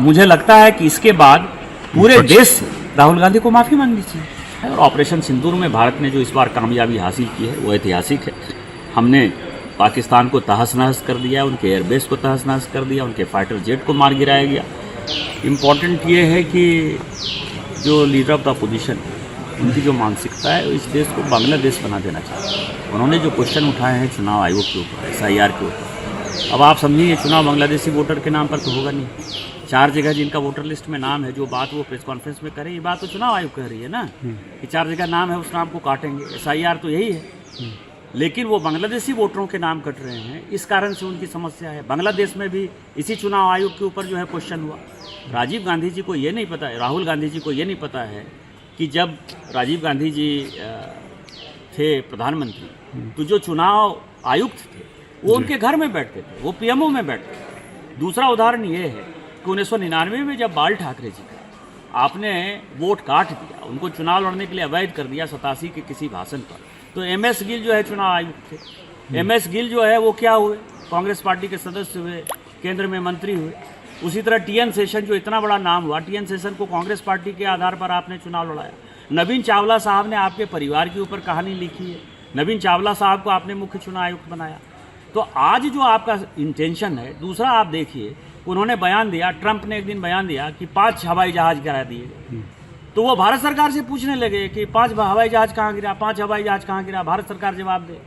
मुझे लगता है कि इसके बाद पूरे देश से राहुल गांधी को माफ़ी मांगनी चाहिए। और ऑपरेशन सिंदूर में भारत ने जो इस बार कामयाबी हासिल की है वो ऐतिहासिक है। हमने पाकिस्तान को तहस नहस कर दिया, उनके एयरबेस को तहस नहस कर दिया, उनके फाइटर जेट को मार गिराया गया। इम्पॉर्टेंट ये है कि जो लीडर ऑफ द अपोजिशन उनकी जो मानसिकता है इस देश को बांग्लादेश बना देना चाहिए। उन्होंने जो क्वेश्चन उठाए हैं चुनाव आयोग के ऊपर, SIR के ऊपर, अब आप समझिए चुनाव बांग्लादेशी वोटर के नाम पर तो होगा नहीं। 4 जगह जिनका वोटर लिस्ट में नाम है, जो बात वो प्रेस कॉन्फ्रेंस में करे, ये बात तो चुनाव आयोग कह रही है ना कि 4 जगह नाम है, उस नाम को काटेंगे। SIR तो यही है, लेकिन वो बांग्लादेशी वोटरों के नाम कट रहे हैं, इस कारण से उनकी समस्या है। बांग्लादेश में भी इसी चुनाव आयोग के ऊपर जो है क्वेश्चन हुआ। राजीव गांधी जी को ये नहीं पता है, राहुल गांधी जी को ये नहीं पता है कि जब राजीव गांधी जी थे प्रधानमंत्री तो जो चुनाव आयुक्त थे वो उनके घर में बैठते थे, वो PMO में बैठते थे। दूसरा उदाहरण ये है कि 1999 में जब बाल ठाकरे जी का आपने वोट काट दिया, उनको चुनाव लड़ने के लिए अवैध कर दिया 87 के किसी भाषण पर, तो MS गिल जो है चुनाव आयुक्त थे। MS गिल जो है वो क्या हुए, कांग्रेस पार्टी के सदस्य हुए, केंद्र में मंत्री हुए। उसी तरह TN शेषन जो इतना बड़ा नाम हुआ, TN शेषन को कांग्रेस पार्टी के आधार पर आपने चुनाव लड़ाया। नवीन चावला साहब ने आपके परिवार के ऊपर कहानी लिखी है, नवीन चावला साहब को आपने मुख्य चुनाव आयुक्त बनाया। तो आज जो आपका इंटेंशन है, दूसरा आप देखिए, उन्होंने बयान दिया, ट्रंप ने एक दिन बयान दिया कि 5 हवाई जहाज गिरा दिए गए। तो वो भारत सरकार से पूछने लगे कि 5 हवाई जहाज कहाँ गिरा, 5 हवाई जहाज कहाँ गिरा, भारत सरकार जवाब दे।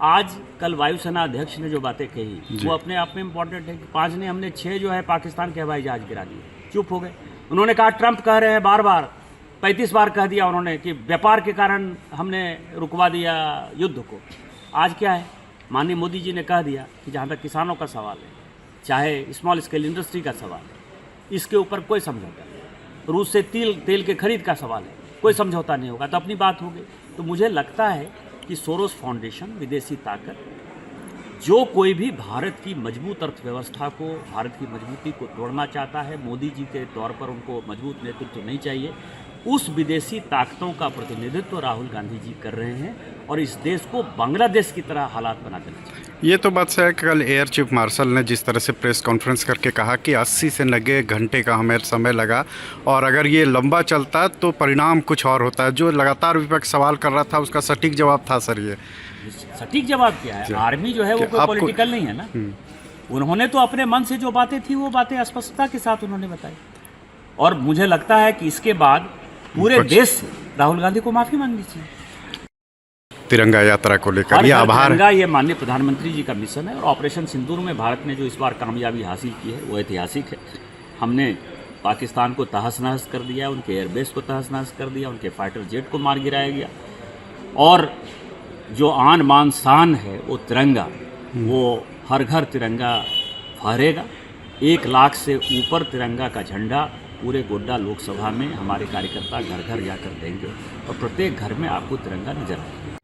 आज कल वायुसेना अध्यक्ष ने जो बातें कही वो अपने आप में इम्पोर्टेंट है कि 5 ने, हमने 6 जो है पाकिस्तान के हवाई जहाज गिरा दिए, चुप हो गए। उन्होंने कहा ट्रंप कह रहे हैं बार बार, 35 बार कह दिया उन्होंने कि व्यापार के कारण हमने रुकवा दिया युद्ध को। आज क्या है, माननीय मोदी जी ने कह दिया कि जहाँ तक किसानों का सवाल है, चाहे स्मॉल स्केल इंडस्ट्री का सवाल है, इसके ऊपर कोई समझौता नहीं। रूस से तेल के खरीद का सवाल है, कोई समझौता नहीं होगा, तो अपनी बात हो गई। तो मुझे लगता है कि सोरोस फाउंडेशन, विदेशी ताकत, जो कोई भी भारत की मजबूत अर्थव्यवस्था को, भारत की मजबूती को तोड़ना चाहता है, मोदी जी के तौर पर उनको मजबूत नेतृत्व नहीं चाहिए। उस विदेशी ताकतों का प्रतिनिधित्व राहुल गांधी जी कर रहे हैं और इस देश को बांग्लादेश की तरह हालात बना देना चाहिए। ये तो बात है, कल एयर चीफ मार्शल ने जिस तरह से प्रेस कॉन्फ्रेंस करके कहा कि 80 से 90 घंटे का हमें समय लगा और अगर ये लंबा चलता तो परिणाम कुछ और होता है। जो लगातार विपक्ष सवाल कर रहा था उसका सटीक जवाब था सर ये। सटीक जवाब क्या है, आर्मी जो है वो कोई पॉलिटिकल नहीं है ना। उन्होंने तो अपने मन से जो बातें थी वो बातें स्पष्टता के साथ उन्होंने बताई। और मुझे लगता है कि इसके बाद पूरे देश से राहुल गांधी को माफ़ी मांगनी चाहिए। तिरंगा यात्रा को लेकर ये आभार, तिरंगा ये माननीय प्रधानमंत्री जी का मिशन है। और ऑपरेशन सिंदूर में भारत ने जो इस बार कामयाबी हासिल की है वो ऐतिहासिक है। हमने पाकिस्तान को तहस नहस कर दिया, उनके एयरबेस को तहस नहस कर दिया, उनके फाइटर जेट को मार गिराया गया। और जो आन बान शान है वो तिरंगा, वो हर घर तिरंगा फहरेगा। 1 लाख से ऊपर तिरंगा का झंडा पूरे गोड्डा लोकसभा में हमारे कार्यकर्ता घर घर जाकर देंगे और प्रत्येक घर में आपको तिरंगा नजर आएगा।